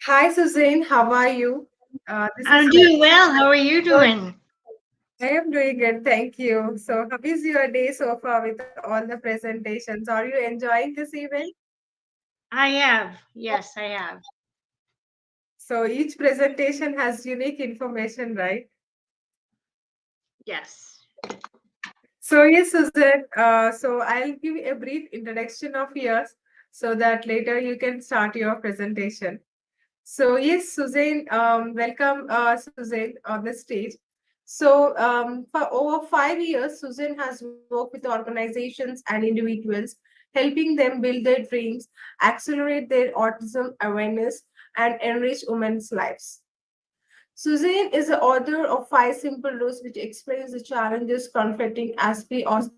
Hi, Suzanne. How are you? This I'm is doing well. How are you doing? I am doing good, thank you. So, how is your day so far with all the presentations? Are you enjoying this event? I have. Yes, I have. So, each presentation has unique information, right? Yes. So, yes, Suzanne. So, I'll give a brief introduction of yours so that later you can start your presentation. So yes, Suzanne, welcome, Suzanne, on the stage. So for over 5 years, Suzanne has worked with organizations and individuals, helping them build their dreams, accelerate their autism awareness, and enrich women's lives. Suzanne is the author of Five Simple Rules, which explains the challenges confronting aspie autistic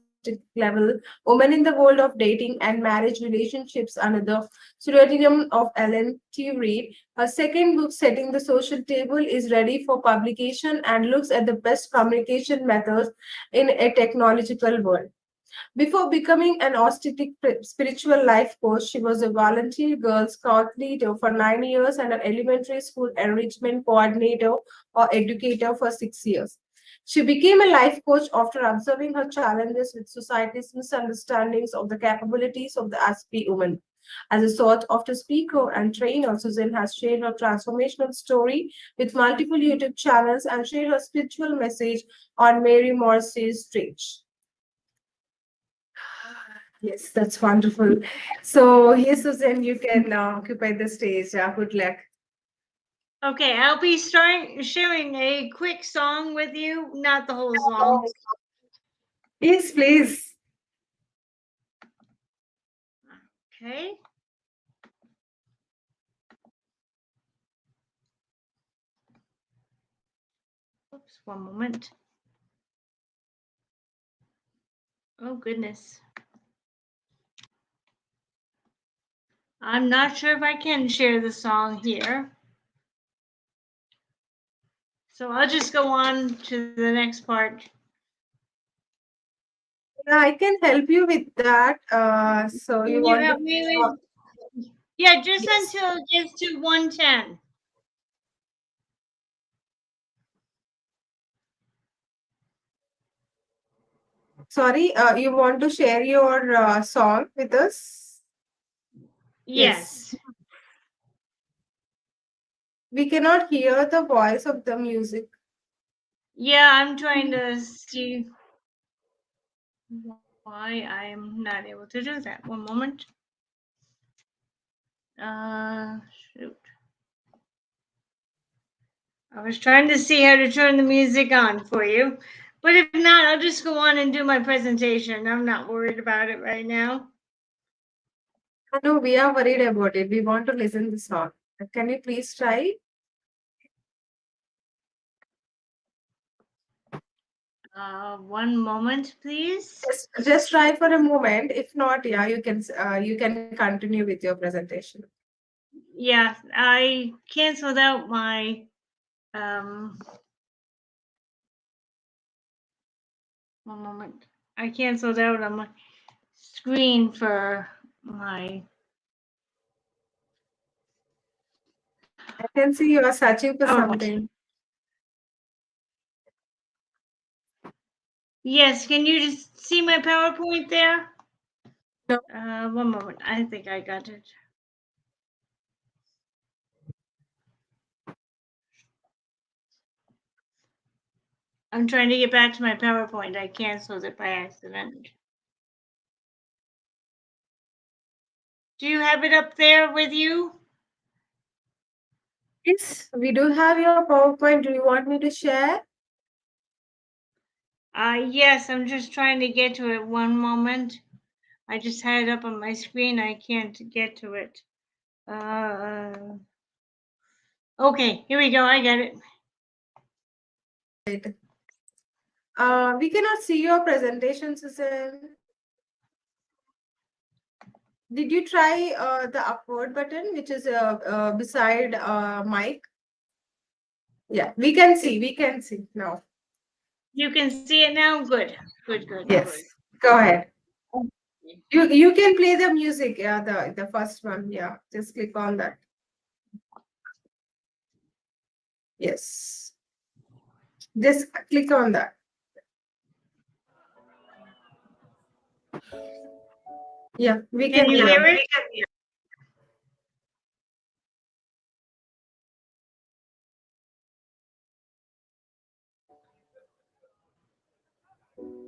level women in the world of dating and marriage relationships under the pseudonym of Ellen T. Reid. Her second book, Setting the Social Table, is ready for publication and looks at the best communication methods in a technological world. Before becoming an autistic spiritual life coach, she was a volunteer Girl Scout leader for 9 years and an elementary school enrichment coordinator or educator for 6 years. She became a life coach after observing her challenges with society's misunderstandings of the capabilities of the Aspie woman. As a sought after speaker and trainer, Susan has shared her transformational story with multiple YouTube channels and shared her spiritual message on Mary Morrissey's stage. Yes, that's wonderful. So, yes, Susan, you can occupy the stage. Good luck. Okay, I'll be sharing a quick song with you, not the whole song. Yes, please. Okay. Oops, one moment. Oh goodness. I'm not sure if I can share the song here. So I'll just go on to the next part. Yeah, I can help you with that. So, you Can you want to. help me with? Yeah, just Yes. until it gets to 110. Sorry, you want to share your song with us? Yes. Yes. We cannot hear the voice of the music. Yeah, I'm trying to see why I'm not able to do that. One moment. Shoot. I was trying to see how to turn the music on for you. But if not, I'll just go on and do my presentation. I'm not worried about it right now. No, we are worried about it. We want to listen the song. Can you please try? One moment, please. Just try for a moment. If not, yeah, you can continue with your presentation. Yeah, I canceled out my um one moment. I canceled out on my screen for my I can see you are searching for PowerPoint. something. Yes, can you just see my PowerPoint there? No. One moment. I think I got it. I'm trying to get back to my PowerPoint. I canceled it by accident. Do you have it up there with you? Yes, we do have your PowerPoint. Do you want me to share? Yes, I'm just trying to get to it. One moment. I just had it up on my screen. I can't get to it. Okay, here we go. I get it. Right. We cannot see your presentation, Susan. Did you try the upward button, which is beside mic? Yeah, we can see. We can see now. You can see it now? Good. Good, good. Yes. Go ahead. Okay. You can play the music. Yeah, the first one. Yeah, just click on that. Yes. Just click on that. Yeah, we Can can you hear. hear it?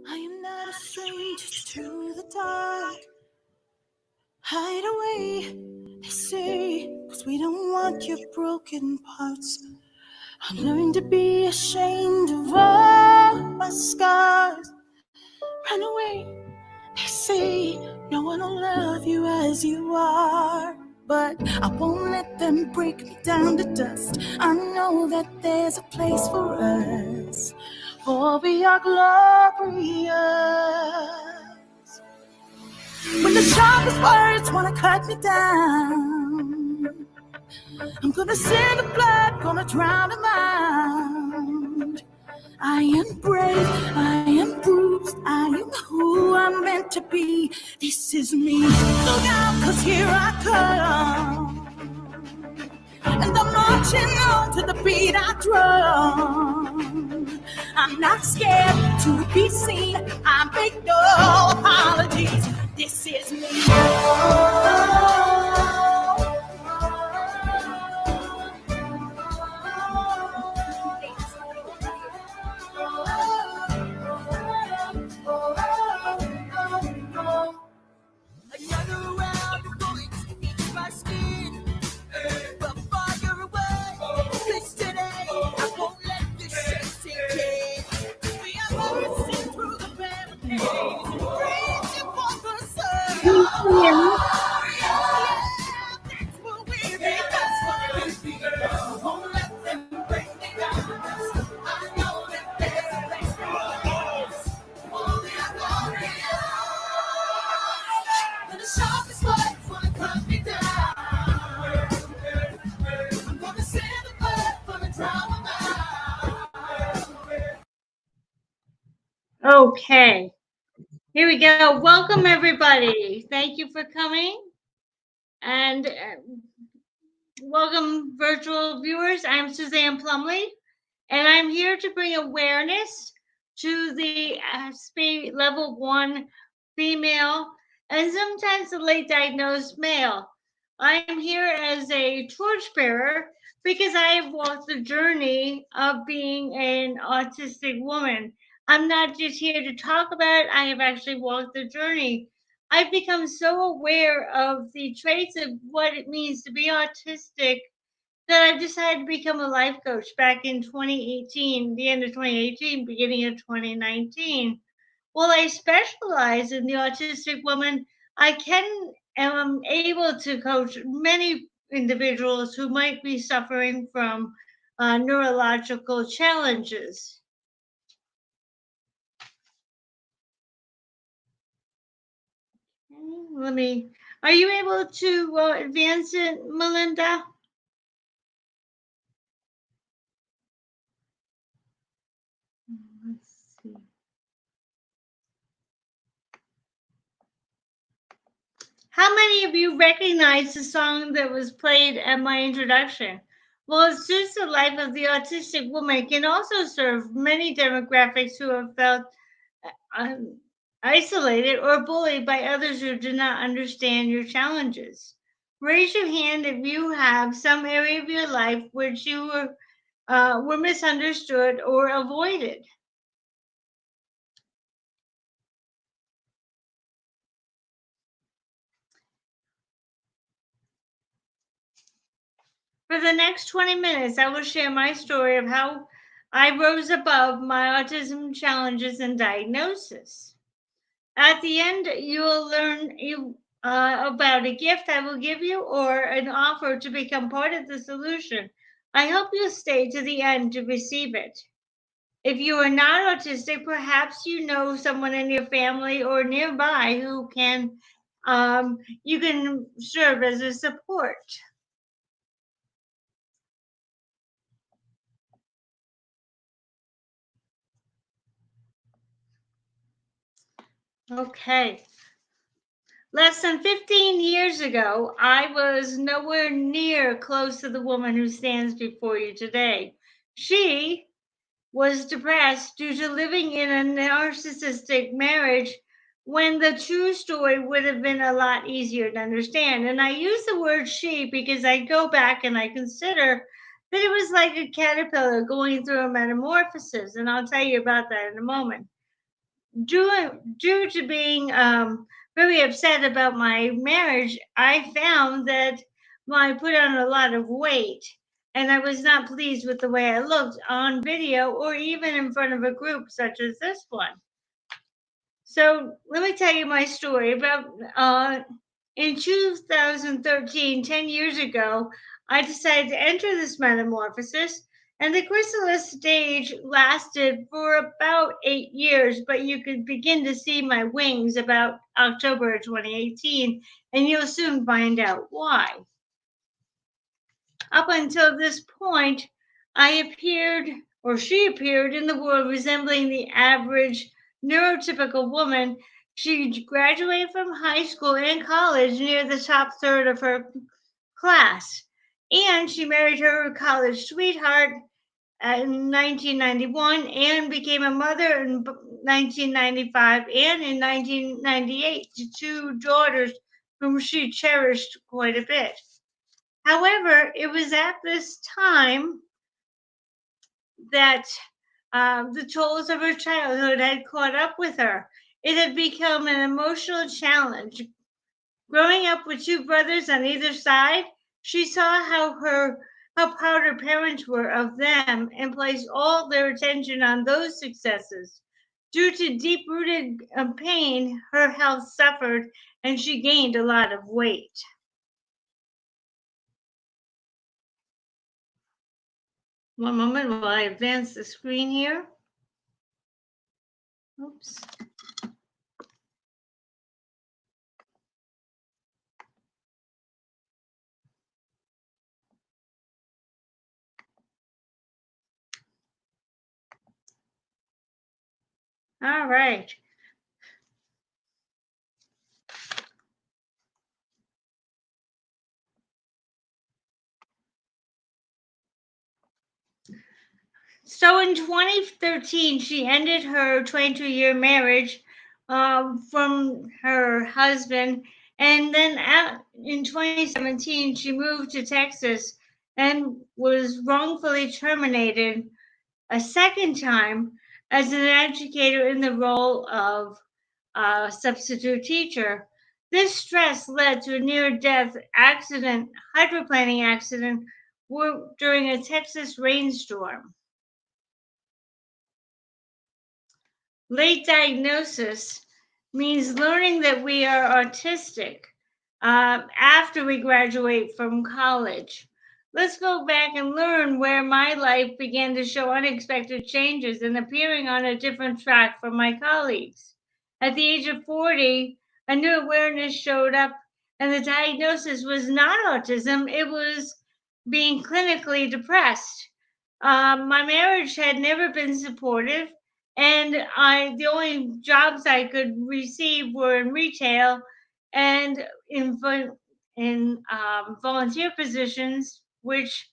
I am not a stranger to the dark. Hide away, they say, 'cause we don't want your broken parts. I learned to be ashamed of all my scars. Run away, they say, no one will love you as you are. But I won't let them break me down to dust. I know that there's a place for us, for we are glorious. When the sharpest words wanna cut me down, I'm gonna send the blood, gonna drown them out. I am brave, I am bruised, I am who I'm meant to be. This is me. Look out, 'cause here I come. And I'm marching on to the beat I drum. I'm not scared to be seen. I make no apologies. This is me. Another round of bullets eats my skin. But fire away. This today, I won't let this shit sink in. We are bursting through the barricades, reaching for the sun. Yeah, that's what we be. I won't let them bring me down. I know that there's a place for us. Only I'm glorious. When the sharpest words wanna cut me down, I'm gonna send the blood for the drown out. Okay. Here we go. Welcome, everybody. Thank you for coming. And welcome, virtual viewers. I'm Suzanne Plumley, and I'm here to bring awareness to the level 1 female and sometimes the late diagnosed male. I am here as a torchbearer because I have walked the journey of being an autistic woman. I'm not just here to talk about it, I have actually walked the journey. I've become so aware of the traits of what it means to be autistic that I decided to become a life coach back in 2018, the end of 2018, beginning of 2019. While I specialize in the autistic woman, I am able to coach many individuals who might be suffering from neurological challenges. Are you able to advance it, Melinda? Let's see. How many of you recognize the song that was played at my introduction? Well, it suits the life of the autistic woman. It can also serve many demographics who have felt isolated or bullied by others who do not understand your challenges. Raise your hand if you have some area of your life which you were misunderstood or avoided. For the next 20 minutes, I will share my story of how I rose above my autism challenges and diagnosis. At the end, you will learn about a gift I will give you or an offer to become part of the solution. I hope you'll stay to the end to receive it. If you are not autistic, perhaps you know someone in your family or nearby who can you can serve as a support. Okay. Less than 15 years ago, I was nowhere near close to the woman who stands before you today. She was depressed due to living in a narcissistic marriage when the true story would have been a lot easier to understand. And I use the word she because I go back and I consider that it was like a caterpillar going through a metamorphosis. And I'll tell you about that in a moment. Due to being very upset about my marriage, I found that I put on a lot of weight and I was not pleased with the way I looked on video or even in front of a group such as this one. So let me tell you my story about in 2013, 10 years ago, I decided to enter this metamorphosis, and the chrysalis stage lasted for about 8 years, but you could begin to see my wings about October 2018, and you'll soon find out why. Up until this point, I appeared, or she appeared, in the world resembling the average neurotypical woman. She graduated from high school and college near the top third of her class, and she married her college sweetheart in 1991 and became a mother in 1995 and in 1998 to two daughters whom she cherished quite a bit. However, it was at this time that the tolls of her childhood had caught up with her. It had become an emotional challenge. Growing up with two brothers on either side, she saw how proud her parents were of them and placed all their attention on those successes. Due to deep-rooted pain, her health suffered and she gained a lot of weight. One moment while I advance the screen here. Oops. All right. So in 2013, she ended her 22-year marriage from her husband. And then in 2017, she moved to Texas and was wrongfully terminated a second time as an educator in the role of substitute teacher. This stress led to a near-death accident, hydroplaning accident, during a Texas rainstorm. Late diagnosis means learning that we are autistic after we graduate from college. Let's go back and learn where my life began to show unexpected changes and appearing on a different track from my colleagues. At the age of 40, a new awareness showed up, and the diagnosis was not autism, it was being clinically depressed. My marriage had never been supportive, and the only jobs I could receive were in retail and in volunteer positions, which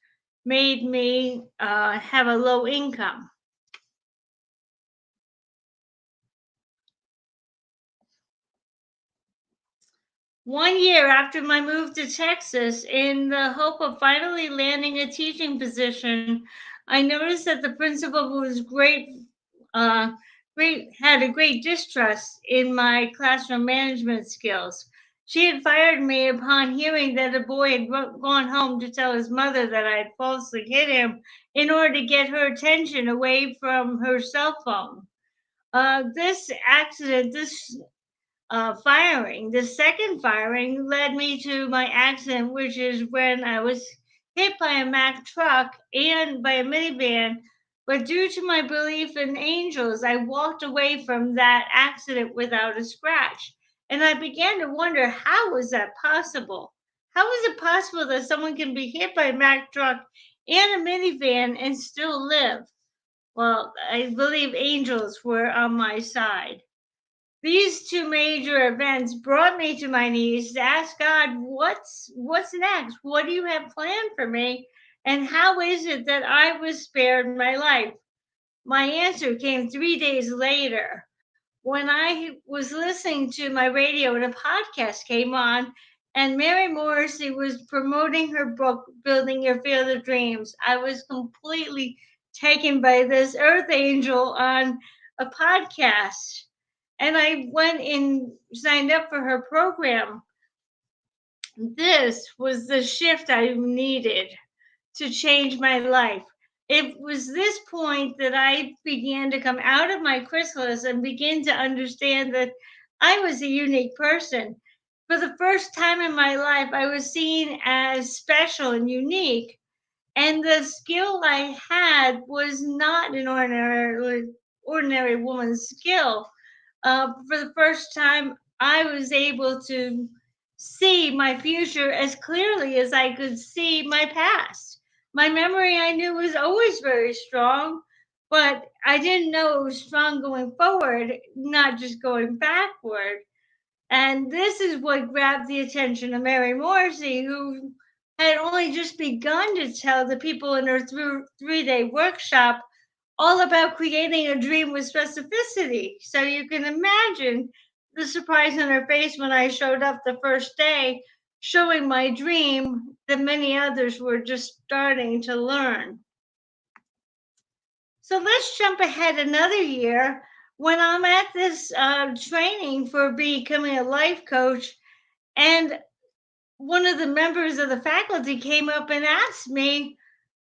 made me have a low income. One year after my move to Texas, in the hope of finally landing a teaching position, I noticed that the principal was had a great distrust in my classroom management skills. She had fired me upon hearing that a boy had gone home to tell his mother that I had falsely hit him in order to get her attention away from her cell phone. This accident, this firing. The second firing led me to my accident, which is when I was hit by a Mack truck and by a minivan. But due to my belief in angels, I walked away from that accident without a scratch. And I began to wonder, how was that possible? How is it possible that someone can be hit by a Mack truck and a minivan and still live? Well, I believe angels were on my side. These two major events brought me to my knees to ask God, what's next? What do you have planned for me? And how is it that I was spared my life? My answer came 3 days later when I was listening to my radio and a podcast came on, and Mary Morrissey was promoting her book, Building Your Field of Dreams. I was completely taken by this earth angel on a podcast. And I went and signed up for her program. This was the shift I needed to change my life. It was this point that I began to come out of my chrysalis and begin to understand that I was a unique person. For the first time in my life, I was seen as special and unique. And the skill I had was not an ordinary woman's skill. For the first time, I was able to see my future as clearly as I could see my past. My memory, I knew, was always very strong, but I didn't know it was strong going forward, not just going backward. And this is what grabbed the attention of Mary Morrissey, who had only just begun to tell the people in her 3 day workshop all about creating a dream with specificity. So you can imagine the surprise on her face when I showed up the first day, showing my dream that many others were just starting to learn. So let's jump ahead another year when I'm at this training for becoming a life coach, and one of the members of the faculty came up and asked me,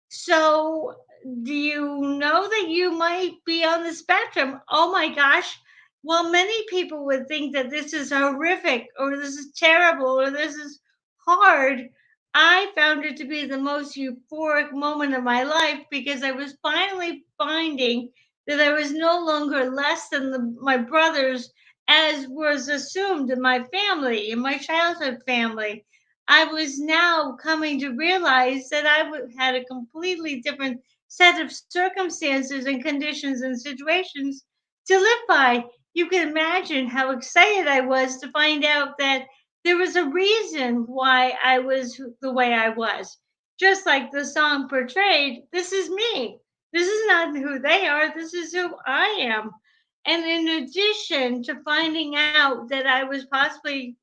so, do you know that you might be on the spectrum? Oh my gosh. Well, many people would think that this is horrific or this is terrible or this is hard. I found it to be the most euphoric moment of my life because I was finally finding that I was no longer less than my brothers as was assumed in my family, in my childhood family. I was now coming to realize that I had a completely different set of circumstances and conditions and situations to live by. You can imagine how excited I was to find out that there was a reason why I was the way I was. Just like the song portrayed, this is me. This is not who they are, this is who I am. And in addition to finding out that I was possibly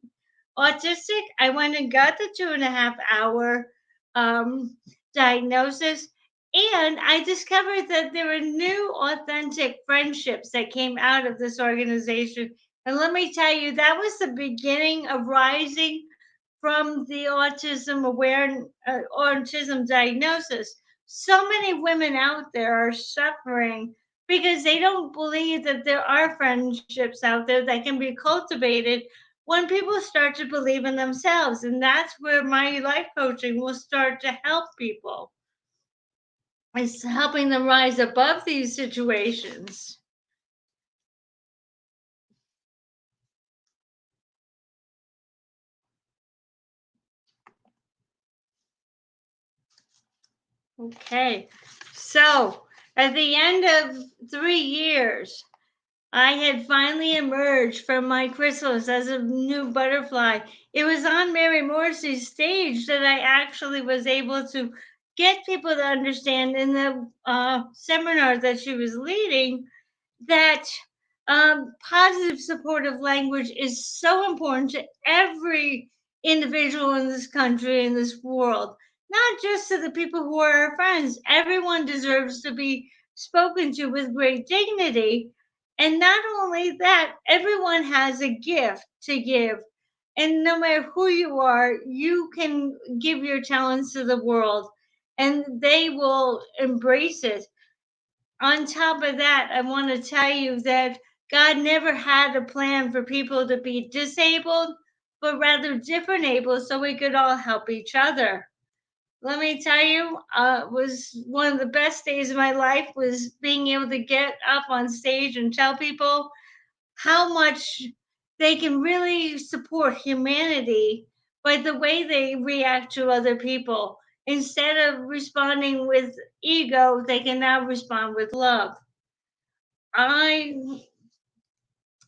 autistic, I went and got the 2.5 hour um, diagnosis. And I discovered that there were new authentic friendships that came out of this organization. And let me tell you, that was the beginning of rising from the autism diagnosis. So many women out there are suffering because they don't believe that there are friendships out there that can be cultivated when people start to believe in themselves. And that's where my life coaching will start to help people. It's helping them rise above these situations. Okay, so at the end of 3 years, I had finally emerged from my chrysalis as a new butterfly. It was on Mary Morrissey's stage that I actually was able to get people to understand in the seminar that she was leading that positive supportive language is so important to every individual in this country, in this world, not just to the people who are our friends. Everyone deserves to be spoken to with great dignity. And not only that, everyone has a gift to give. And no matter who you are, you can give your talents to the world and they will embrace it. On top of that, I want to tell you that God never had a plan for people to be disabled, but rather different able so we could all help each other. Let me tell you, was one of the best days of my life was being able to get up on stage and tell people how much they can really support humanity by the way they react to other people. Instead of responding with ego, they can now respond with love. I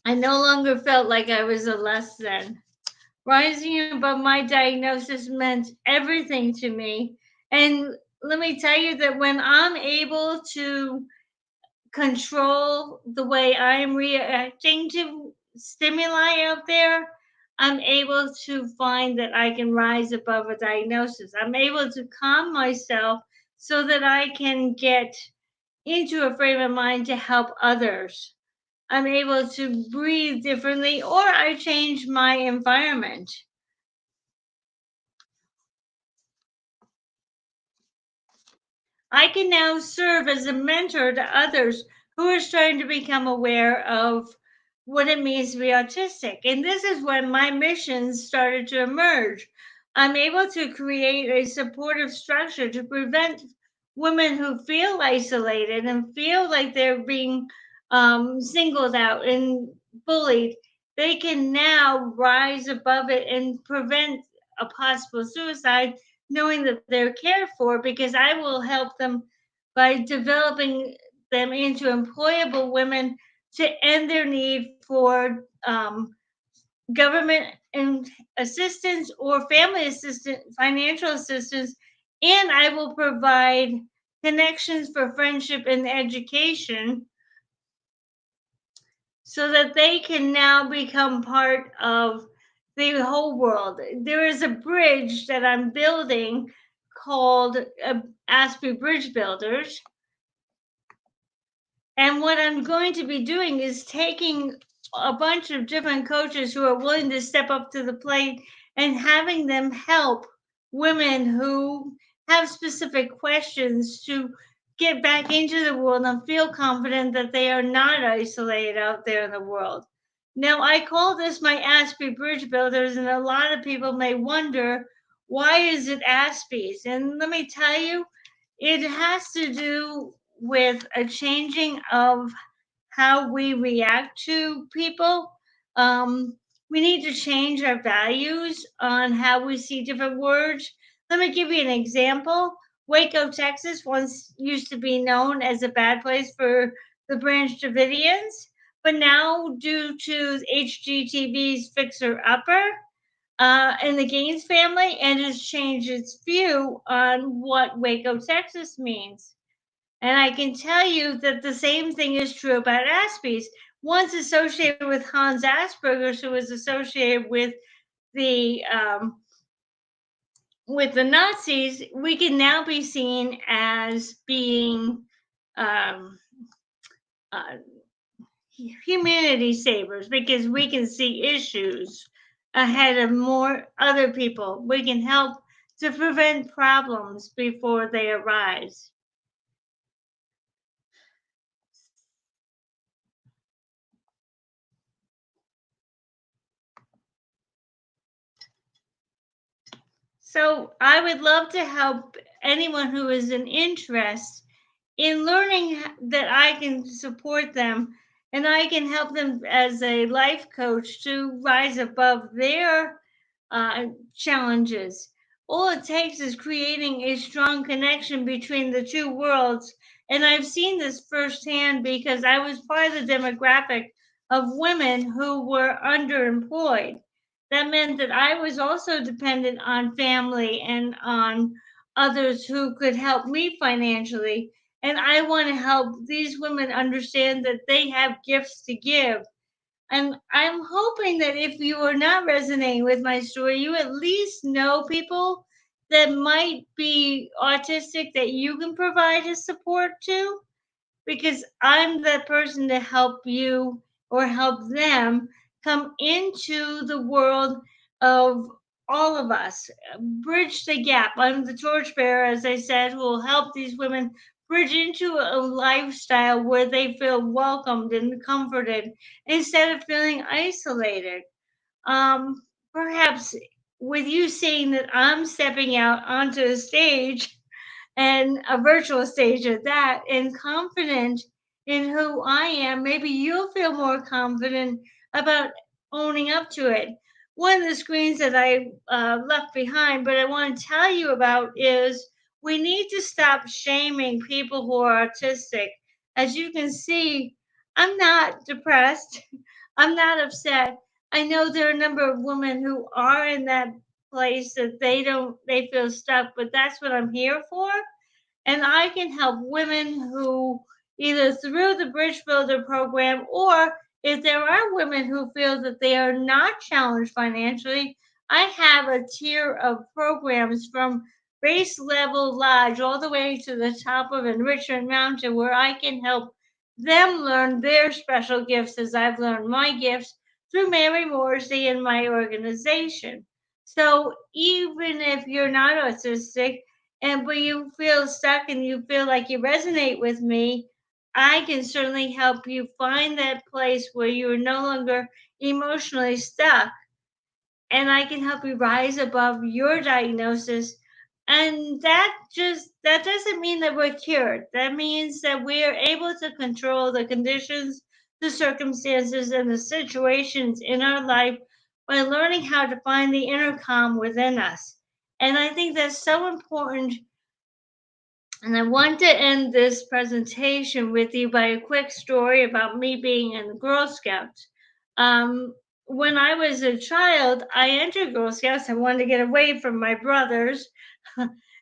I no longer felt like I was a less than. Rising above my diagnosis meant everything to me. And let me tell you that when I'm able to control the way I'm reacting to stimuli out there, I'm able to find that I can rise above a diagnosis. I'm able to calm myself so that I can get into a frame of mind to help others. I'm able to breathe differently, or I change my environment. I can now serve as a mentor to others who are starting to become aware of what it means to be autistic. And this is when my missions started to emerge. I'm able to create a supportive structure to prevent women who feel isolated and feel like they're being singled out and bullied. They can now rise above it and prevent a possible suicide, knowing that they're cared for, because I will help them by developing them into employable women to end their need for government and assistance or family assistance, financial assistance, and I will provide connections for friendship and education so that they can now become part of the whole world. There is a bridge that I'm building called Aspie Bridge Builders. And what I'm going to be doing is taking a bunch of different coaches who are willing to step up to the plate and having them help women who have specific questions to get back into the world and feel confident that they are not isolated out there in the world. Now, I call this my Aspie Bridge Builders, and a lot of people may wonder, why is it Aspies? And let me tell you, it has to do with a changing of how we react to people. Um, we need to change our values on how we see different words. Let me give you an example. Waco, Texas once used to be known as a bad place for the Branch Davidians, but now, due to HGTV's Fixer Upper and the Gaines family, and has changed its view on what Waco, Texas means. And I can tell you that the same thing is true about Aspies. Once associated with Hans Asperger's, who was associated the um, with the Nazis, we can now be seen as being um, uh, humanity savers because we can see issues ahead of more other people. We can help to prevent problems before they arise. So I would love to help anyone who is an interest in learning that I can support them and I can help them as a life coach to rise above their challenges. All it takes is creating a strong connection between the two worlds. And I've seen this firsthand because I was part of the demographic of women who were underemployed. That meant that I was also dependent on family and on others who could help me financially. And I want to help these women understand that they have gifts to give. And I'm hoping that if you are not resonating with my story, you at least know people that might be autistic that you can provide his support to, because I'm that person to help you or help them come into the world of all of us, bridge the gap. I'm the torchbearer, as I said, who will help these women bridge into a lifestyle where they feel welcomed and comforted instead of feeling isolated. Perhaps with you seeing that I'm stepping out onto a stage, and a virtual stage at that, and confident in who I am, maybe you'll feel more confident about owning up to it. One of the screens that I left behind, but I want to tell you about is we need to stop shaming people who are autistic. As you can see, I'm not depressed. I'm not upset. I know there are a number of women who are in that place that they feel stuck, but that's what I'm here for. and I can help women who either through the Bridge Builder program, or if there are women who feel that they are not challenged financially, I have a tier of programs from base level lodge all the way to the top of Enrichment Mountain where I can help them learn their special gifts as I've learned my gifts through Mary Morrissey and my organization. So even if you're not autistic and but you feel stuck and you feel like you resonate with me, I can certainly help you find that place where you're no longer emotionally stuck, and I can help you rise above your diagnosis. And that doesn't mean that we're cured. That means that we are able to control the conditions, the circumstances, and the situations in our life by learning how to find the inner calm within us. And I think that's so important, and I want to end this presentation with you by a quick story about me being in the Girl Scouts. When I was a child, I entered Girl Scouts. I wanted to get away from my brothers.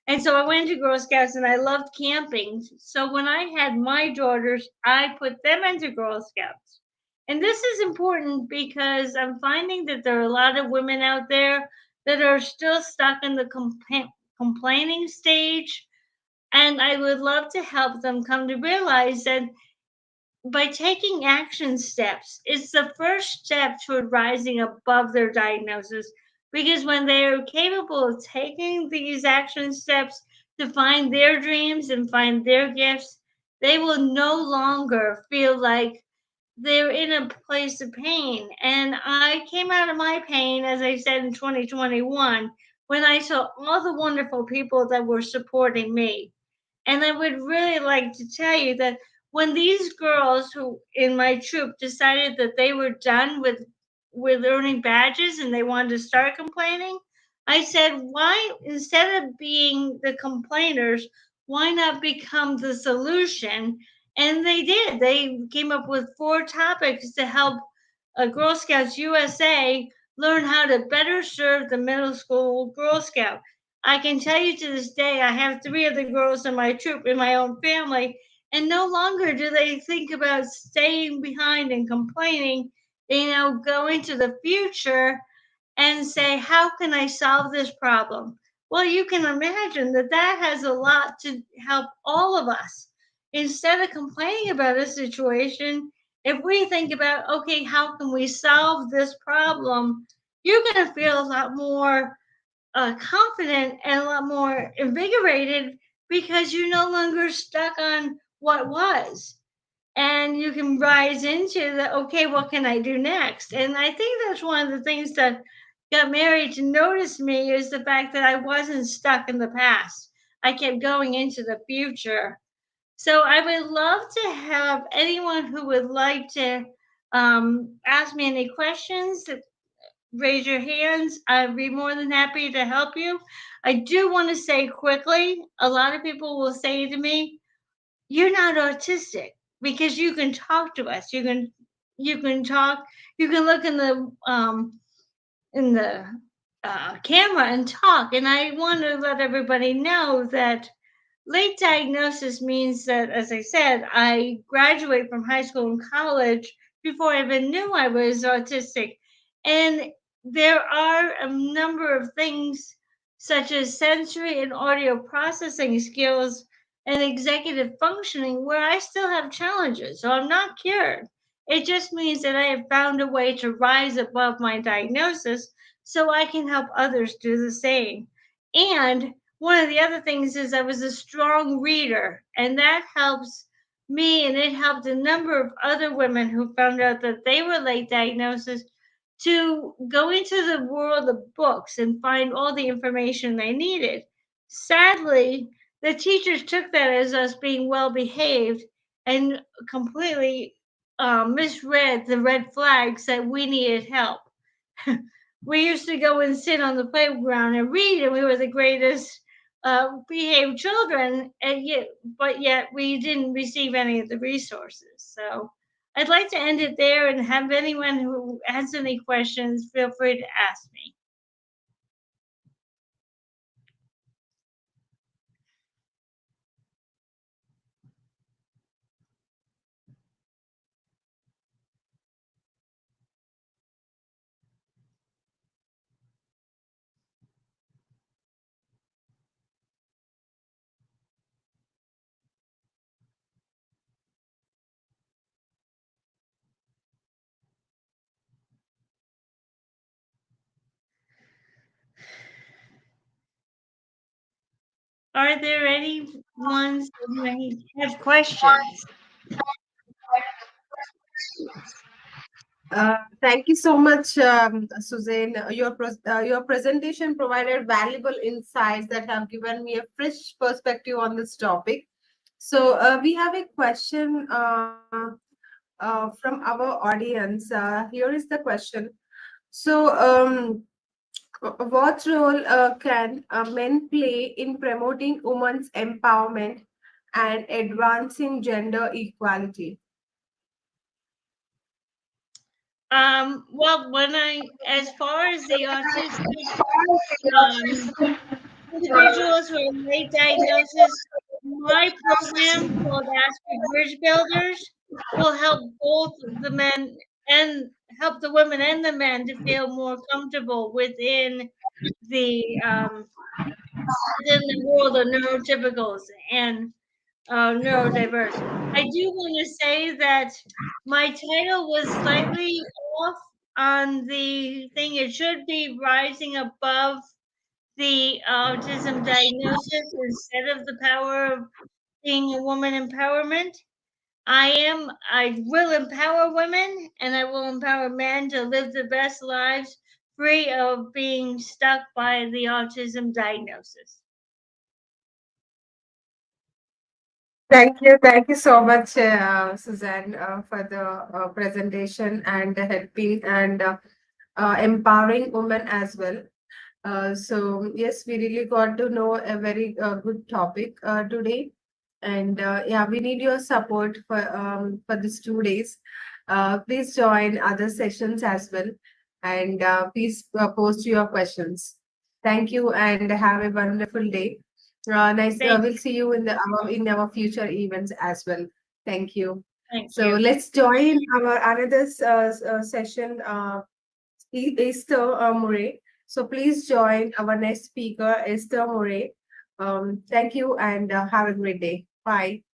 And so I went to Girl Scouts and I loved camping. So when I had my daughters, I put them into Girl Scouts. And this is important because I'm finding that there are a lot of women out there that are still stuck in the complaining stage, and I would love to help them come to realize that by taking action steps, it's the first step toward rising above their diagnosis. Because when they are capable of taking these action steps to find their dreams and find their gifts, they will no longer feel like they're in a place of pain. And I came out of my pain, as I said, in 2021, when I saw all the wonderful people that were supporting me. And I would really like to tell you that when these girls who in my troop decided that they were done with earning badges and they wanted to start complaining, I said, why, instead of being the complainers, why not become the solution? And they did. They came up with 4 topics to help Girl Scouts USA learn how to better serve the middle school Girl Scout. I can tell you to this day, I have 3 of the girls in my troop in my own family, and no longer do they think about staying behind and complaining. They now go into the future and say, how can I solve this problem? Well, you can imagine that that has a lot to help all of us. Instead of complaining about a situation, if we think about, okay, how can we solve this problem? You're going to feel a lot more confident and a lot more invigorated because you're no longer stuck on what was. And you can rise into the, okay, what can I do next? And I think that's one of the things that got Mary to notice me is the fact that I wasn't stuck in the past. I kept going into the future. So I would love to have anyone who would like to ask me any questions, raise your hands. I'd be more than happy to help you. I do want to say quickly, a lot of people will say to me, "You're not autistic because you can talk to us. You can talk. You can look in the camera and talk." And I want to let everybody know that late diagnosis means that, as I said, I graduated from high school and college before I even knew I was autistic. And there are a number of things, such as sensory and audio processing skills and executive functioning, where I still have challenges. So I'm not cured. It just means that I have found a way to rise above my diagnosis so I can help others do the same. And one of the other things is I was a strong reader, and that helps me, and it helped a number of other women who found out that they were late diagnosis to go into the world of books and find all the information they needed. Sadly, the teachers took that as us being well behaved and completely misread the red flags that we needed help. We used to go and sit on the playground and read, and we were the greatest behaved children, but yet we didn't receive any of the resources. So I'd like to end it there and have anyone who has any questions feel free to ask me. Are there any ones that may have questions? Thank you so much, Suzanne. Your presentation provided valuable insights that have given me a fresh perspective on this topic. So, we have a question from our audience. Here is the question. So, what role can men play in promoting women's empowerment and advancing gender equality? Well, as far as the autistic um, individuals who are late diagnosis, my program called Asper Bridge Builders will help both the men and help the women and the men to feel more comfortable the within the world of neurotypicals and neurodiverse. I do want to say that my title was slightly off on the thing. It should be rising above the autism diagnosis instead of the power of being a woman empowerment. I will empower women and I will empower men to live the best lives free of being stuck by the autism diagnosis. Thank you so much, Suzanne, for the presentation and helping and empowering women as well. So yes, we really got to know a very good topic today, and yeah, we need your support for these 2 days. Please join other sessions as well, and please post your questions. Thank you, and have a wonderful day. Nice. Thank, We'll see you in our future events as well. Thank you. thank So you. let's join our another session. Esther Murray. So please join our next speaker, Esther Murray. Thank you and have a great day. Bye.